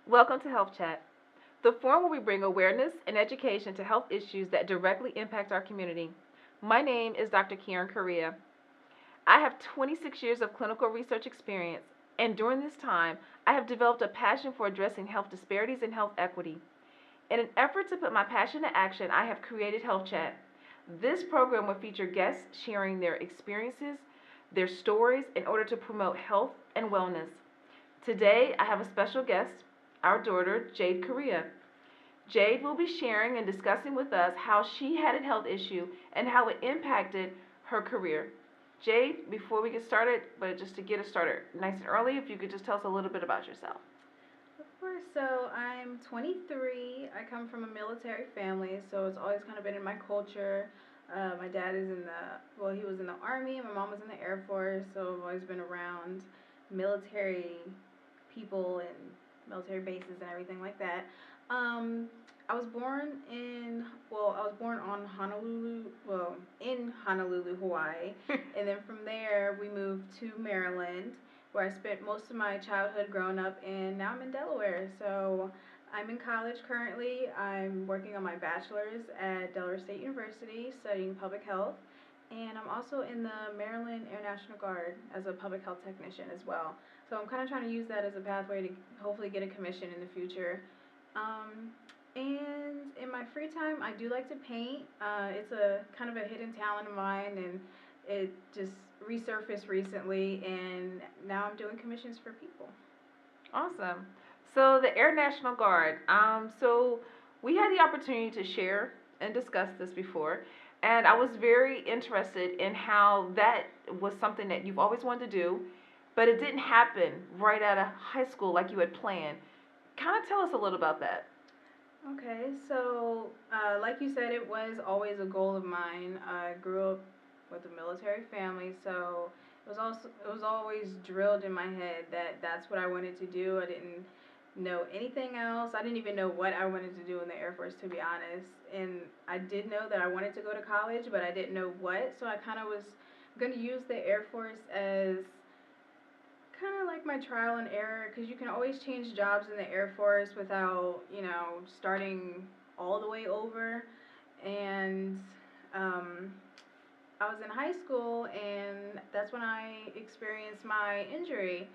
Welcome to Health Chat, the forum where we bring awareness and education to health issues that directly impact our community. My name is Dr. Jahde Correa. I have 26 years of clinical research experience, and during this time, I have developed a passion for addressing health disparities and health equity. In an effort to put my passion to action, I have created Health Chat. This program will feature guests sharing their experiences, their stories, in order to promote health and wellness. Today, I have a special guest, our daughter, Jahde Correa. Jade will be sharing and discussing with us how she had a health issue and how it impacted her career. Jade, before we get started, but just to get us started nice and early, if you could just tell us a little bit about yourself. Of course. So I'm 23. I come from a military family, so it's always kind of been in my culture. My dad is he was in the Army, and my mom was in the Air Force, so I've always been around military people and military bases and everything like that. Um, I was born I was born on in Honolulu, Hawaii, and then from there we moved to Maryland, where I spent most of my childhood growing up, and now I'm in Delaware. So I'm in college currently. I'm working on my bachelor's at Delaware State University studying public health, and I'm also in the Maryland Air National Guard as a public health technician as well. So I'm kind of trying to use that as a pathway to hopefully get a commission in the future. Um, and in my free time, I do like to paint. It's a kind of a hidden talent of mine, and it just resurfaced recently, and now I'm doing commissions for people. Awesome. So the Air National Guard. So we had the opportunity to share and discuss this before, and I was very interested in how that was something that you've always wanted to do, but it didn't happen right out of high school like you had planned. Kind of tell us a little about that. Okay, so like you said, it was always a goal of mine. I grew up with a military family, so it was always drilled in my head that that's what I wanted to do. I didn't know anything else. I didn't even know what I wanted to do in the Air Force, to be honest. And I did know that I wanted to go to college, but I didn't know what. So I kind of was going to use the Air Force as kind of like my trial and error, because you can always change jobs in the Air Force without, starting all the way over. And um, I was in high school, and that's when I experienced my injury.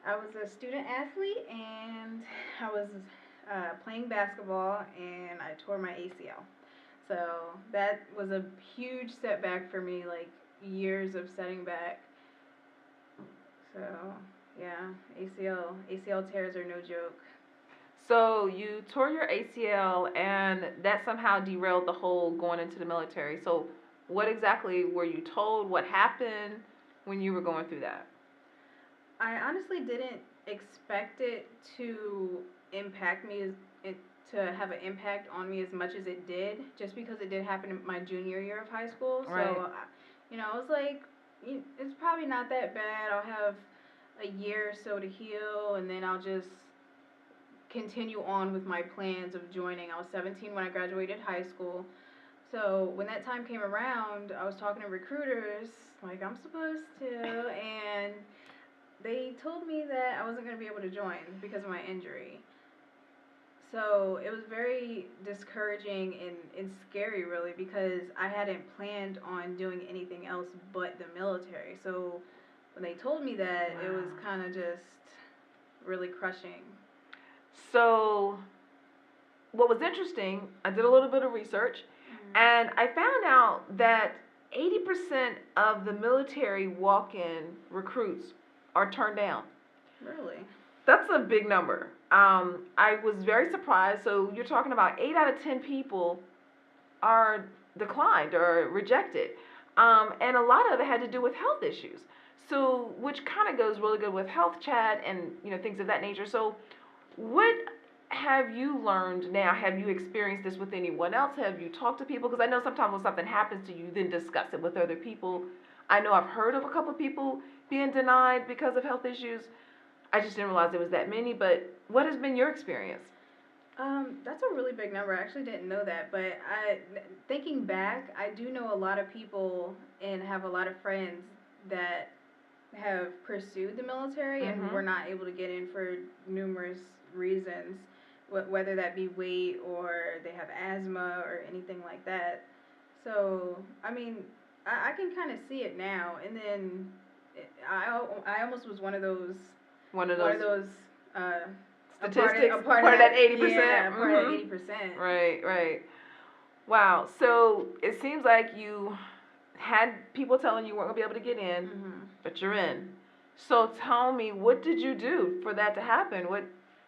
I was a student athlete, and I was playing basketball, and I tore my ACL. So that was a huge setback for me, like years of setting back. So yeah, ACL tears are no joke. So you tore your ACL, and that somehow derailed the whole going into the military. So what exactly were you told? What happened when you were going through that? I honestly didn't expect it to impact me as it to have an impact on me as much as it did, just because it did happen in my junior year of high school. Right. So, I was like, it's probably not that bad. I'll have a year or so to heal, and then I'll just continue on with my plans of joining. I was 17 when I graduated high school. So when that time came around, I was talking to recruiters like I'm supposed to, and they told me that I wasn't going to be able to join because of my injury. So it was very discouraging and scary, really, because I hadn't planned on doing anything else but the military. So when they told me that, it was Wow. kind of just really crushing. So what was interesting, I did a little bit of research, Mm-hmm. and I found out that 80% of the military walk-in recruits are turned down. Really? That's a big number. I was very surprised. So you're talking about 8 out of 10 people are declined or rejected, and a lot of it had to do with health issues. So which kind of goes really good with health chat and things of that nature. So what have you learned now? Have you experienced this with anyone else? Have you talked to people? Because I know sometimes when something happens to you, you then discuss it with other people. I know I've heard of a couple of people being denied because of health issues. I just didn't realize there was that many. But what has been your experience? That's a really big number. I actually didn't know that, but thinking back, I do know a lot of people and have a lot of friends that have pursued the military and Mm-hmm. were not able to get in for numerous reasons, whether that be weight or they have asthma or anything like that. So, I mean, I can kind of see it now. And then I almost was One of one those of those uh, statistics, a part part of of that that, 80%. yeah, part of that Mm-hmm. 80%. Right, right. Wow. So it seems like you had people telling you weren't gonna be able to get in, Mm-hmm. but you're in. So tell me, what did you do for that to happen? What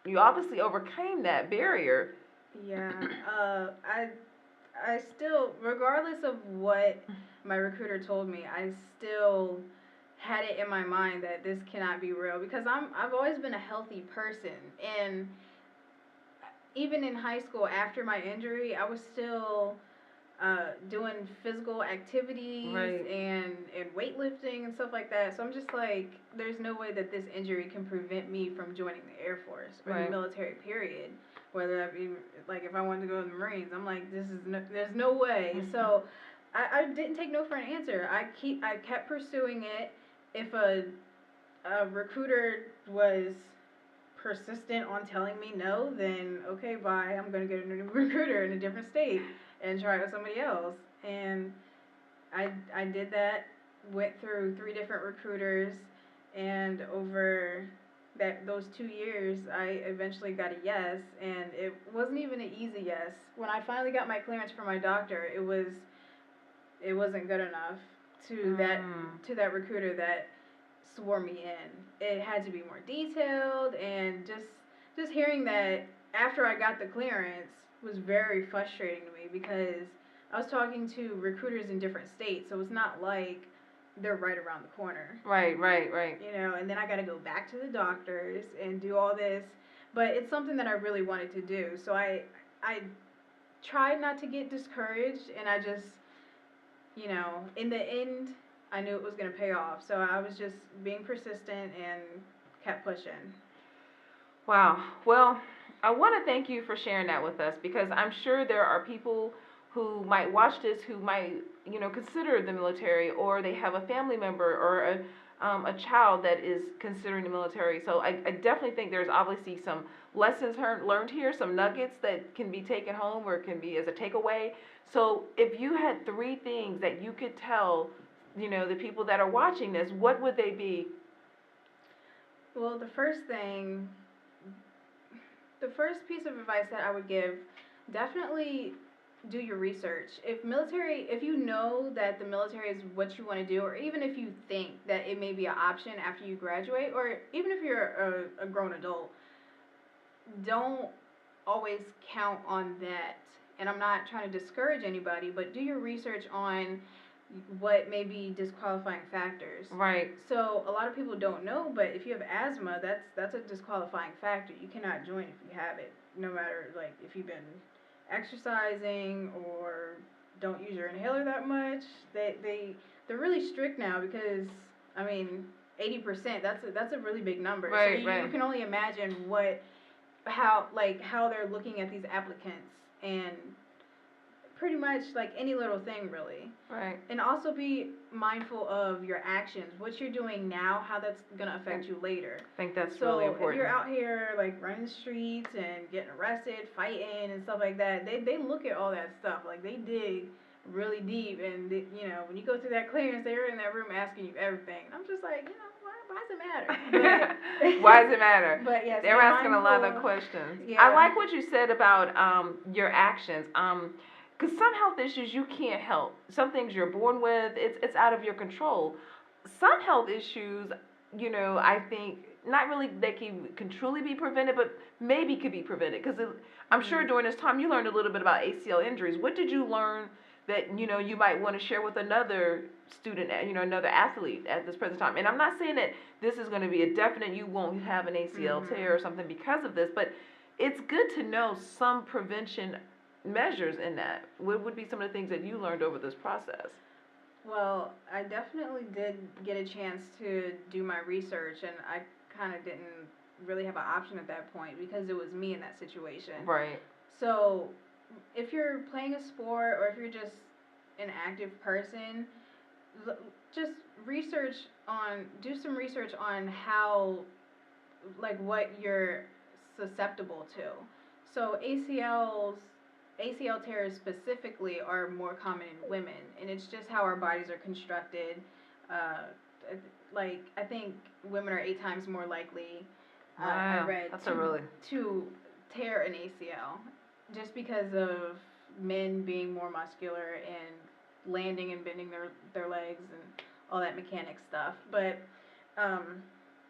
you obviously overcame that barrier. Yeah, I still, regardless of what my recruiter told me, I still had it in my mind that this cannot be real because I've always been a healthy person, and even in high school after my injury, I was still doing physical activities Right. and weightlifting and stuff like that. So I'm just like, there's no way that this injury can prevent me from joining the Air Force or Right. the military. Period. Whether that be like if I wanted to go to the Marines, I'm like, there's no way. Mm-hmm. So I didn't take no for an answer. I kept pursuing it. If a recruiter was persistent on telling me no, then okay, bye. I'm gonna get a new recruiter in a different state and try it with somebody else. And I did that. Went through 3 different recruiters, and over those 2 years, I eventually got a yes, and it wasn't even an easy yes. When I finally got my clearance from my doctor, it wasn't good enough to that recruiter that swore me in. It had to be more detailed, and just hearing that after I got the clearance was very frustrating to me because I was talking to recruiters in different states, so it's not like they're right around the corner. Right, right, right. You know, and then I got to go back to the doctors and do all this, but it's something that I really wanted to do. So I tried not to get discouraged, and I just, you know, in the end, I knew it was going to pay off. So I was just being persistent and kept pushing. Wow. Well, I want to thank you for sharing that with us because I'm sure there are people who might watch this who might, consider the military, or they have a family member or a child that is considering the military. So I definitely think there's obviously some lessons learned here, some nuggets that can be taken home or can be as a takeaway. So if you had 3 things that you could tell, the people that are watching this, what would they be? Well, the first piece of advice that I would give, definitely do your research. If you know that the military is what you want to do, or even if you think that it may be an option after you graduate, or even if you're a grown adult, don't always count on that. And I'm not trying to discourage anybody, but do your research on what may be disqualifying factors. Right. So a lot of people don't know, but if you have asthma, that's a disqualifying factor. You cannot join if you have it, no matter like if you've been exercising or don't use your inhaler that much. They're really strict now because I mean 80%. That's a really big number. Right, So right. you can only imagine how they're looking at these applicants, and pretty much like any little thing really. Right. And also be mindful of your actions, what you're doing now, how that's gonna affect you later. I think that's So really important. if you're out here like running the streets and getting arrested, fighting and stuff like that, they look at all that stuff. Like they dig really deep, and when you go through that clearance, they're in that room asking you everything. And I'm just like, why does it matter? But, why does it matter? But yes, they're asking a lot mindful. of questions. Yeah. I like what you said about your actions. Because some health issues you can't help. Some things you're born with, it's out of your control. Some health issues, I think not really they can truly be prevented, but maybe could be prevented. Because I'm sure during this time you learned a little bit about ACL injuries. What did you learn that you might want to share with another student, another athlete at this present time? And I'm not saying that this is going to be a definite you won't have an ACL tear or something because of this, but it's good to know some prevention measures in that. What would be some of the things that you learned over this process? Well, I definitely did get a chance to do my research, and I kind of didn't really have an option at that point because it was me in that situation. Right. So, if you're playing a sport or if you're just an active person, just do some research on how, like, what your susceptible to. So ACL tears specifically are more common in women, and it's just how our bodies are constructed. Uh, like I think women are 8 times more likely. I Wow, read that's a really to tear an ACL, just because of men being more muscular and landing and bending their legs and all that mechanic stuff. But um,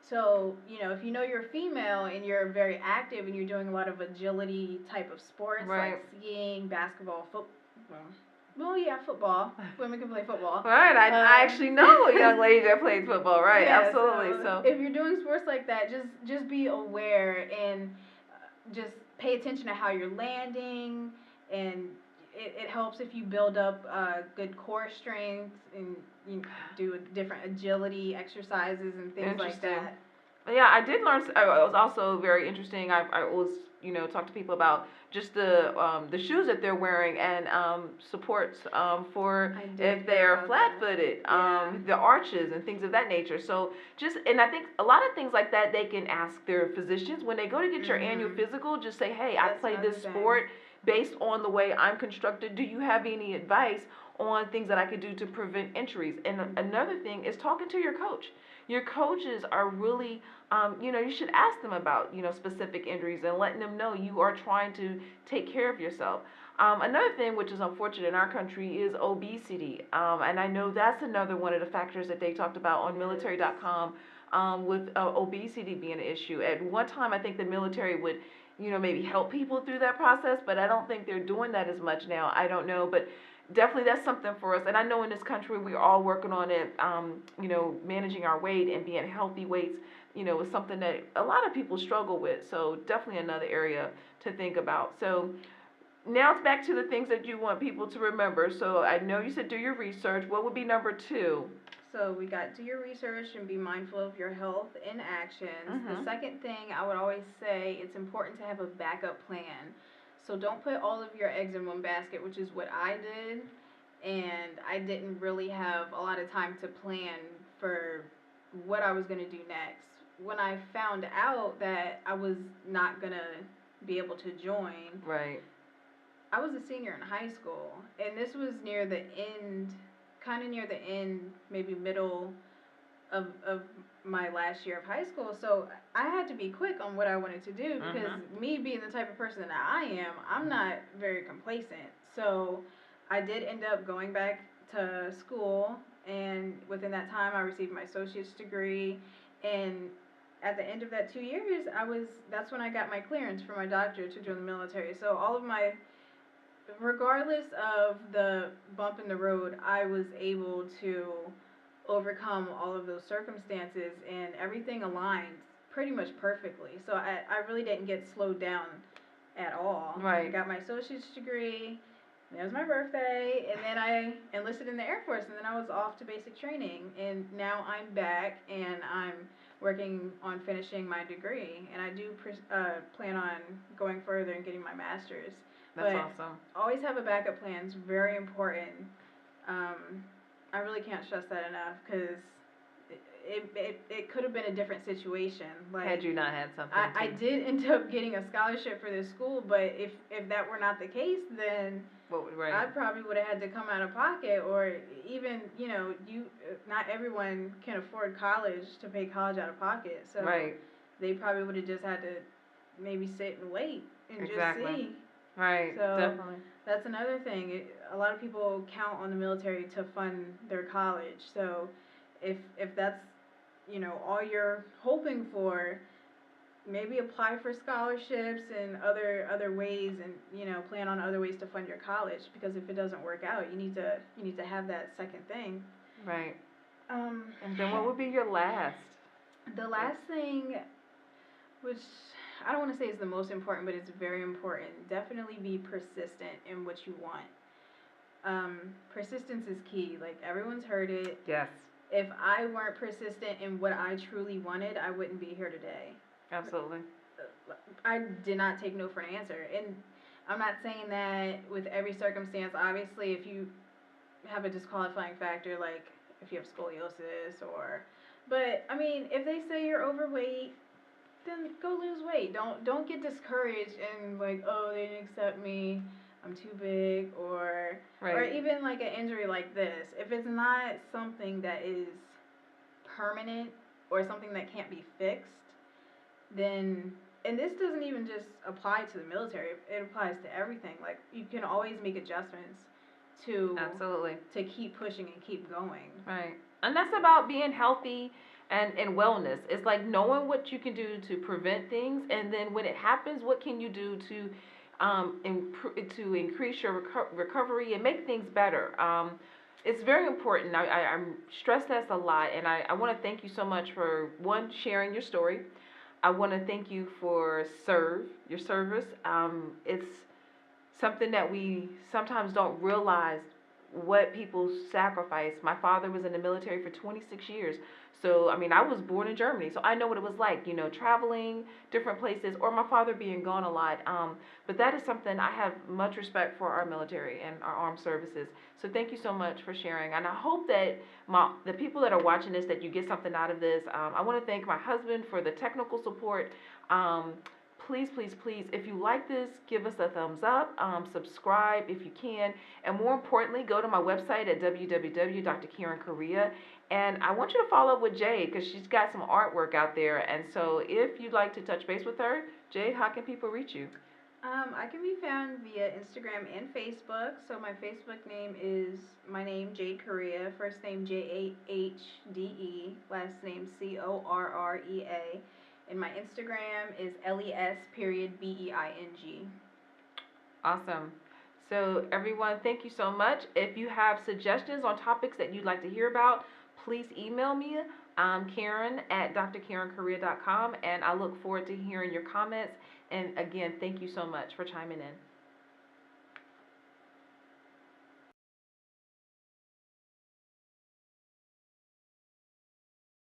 so, if you know you're a female and you're very active and you're doing a lot of agility type of sports, right. like skiing, basketball, well, yeah, football. Women can play football. Right, I actually know a young lady that plays football. Right, Yeah, absolutely. So if you're doing sports like that, just be aware and just pay attention to how you're landing, and it helps if you build up good core strength and you do different agility exercises and things like that. Yeah, I did learn. It was also very interesting. I always, talk to people about just the shoes that they're wearing and supports for if they're flat-footed, the arches and things of that nature. So and I think a lot of things like that they can ask their physicians when they go to get your annual physical. Just say, hey, I play this sport based on the way I'm constructed. Do you have any advice on things that I could do to prevent injuries? And another thing is talking to your coach. Your coaches are really, you should ask them about, specific injuries and letting them know you are trying to take care of yourself. Another thing, which is unfortunate in our country, is obesity. And I know that's another one of the factors that they talked about on military.com with obesity being an issue. At one time, I think the military would, maybe help people through that process, but I don't think they're doing that as much now. I don't know, but definitely that's something for us. And I know in this country we're all working on it, managing our weight and being healthy weights, is something that a lot of people struggle with. So definitely another area to think about. So now it's back to the things that you want people to remember. So I know you said do your research. What would be number 2? So we got do your research and be mindful of your health and actions. The second thing I would always say, it's important to have a backup plan. So don't put all of your eggs in one basket, which is what I did. And I didn't really have a lot of time to plan for what I was going to do next. When I found out that I was not going to be able to join, right, I was a senior in high school, and this was near the end, kind of near the end, maybe middle of my last year of high school. So I had to be quick on what I wanted to do because me being the type of person that I am, I'm not very complacent. So I did end up going back to school, and within that time, I received my associate's degree, and at the end of that 2 years, that's when I got my clearance from my doctor to join the military. So all of my regardless of the bump in the road, I was able to overcome all of those circumstances, and everything aligned pretty much perfectly. So I really didn't get slowed down at all. Right. I got my associate's degree. It was my birthday, and then I enlisted in the Air Force, and then I was off to basic training, and now I'm back, and I'm working on finishing my degree, and I do plan on going further and getting my master's. That's awesome. Always have a backup plan. It's very important. I really can't stress that enough because it could have been a different situation. Like, had you not had something. I did end up getting a scholarship for this school, but if that were not the case, then I probably would have had to come out of pocket, or even not everyone can afford college to pay college out of pocket. So they probably would have just had to maybe sit and wait and just see. Right, so definitely. That's another thing. A lot of people count on the military to fund their college. So if that's all you're hoping for, maybe apply for scholarships and other ways, and plan on other ways to fund your college, because if it doesn't work out, you need to have that second thing. Right. And then what would be your last? The last thing, which I don't want to say is the most important, but it's very important. Definitely be persistent in what you want. Persistence is key. Like, everyone's heard it. Yes. If I weren't persistent in what I truly wanted, I wouldn't be here today. Absolutely. I did not take no for an answer. And I'm not saying that with every circumstance. Obviously, if you have a disqualifying factor, like if you have scoliosis but I mean, if they say you're overweight, then go lose weight. Don't get discouraged and like, oh, they didn't accept me, I'm too big, or Right. even like an injury like this. If it's not something that is permanent or something that can't be fixed, then, and this doesn't even just apply to the military. It applies to everything. Like you can always make adjustments to Absolutely. to keep pushing and keep going. Right. And that's about being healthy and wellness. It's like knowing what you can do to prevent things, and then when it happens, what can you do to to increase your recovery and make things better. It's very important. I'm stress this a lot, and I want to thank you so much for one sharing your story. I want to thank you for your service. It's something that we sometimes don't realize what people sacrifice. My father was in the military for 26 years. So, I mean, I was born in Germany, so I know what it was like, traveling different places, or my father being gone a lot. But that is something I have much respect for our military and our armed services. So, thank you so much for sharing. And I hope that the people that are watching this, that you get something out of this. I want to thank my husband for the technical support. Please, please, please, if you like this, give us a thumbs up, subscribe if you can, and more importantly, go to my website at www.drkarencorrea, and I want you to follow up with Jade because she's got some artwork out there, and so if you'd like to touch base with her, Jade, how can people reach you? I can be found via Instagram and Facebook. So my Facebook name is my name, Jahde Correa. First name Jahde, last name Correa, and my Instagram is les.bing. Awesome. So, everyone, thank you so much. If you have suggestions on topics that you'd like to hear about, please email me, Karen at drkarencorrea.com, and I look forward to hearing your comments. And again, thank you so much for chiming in.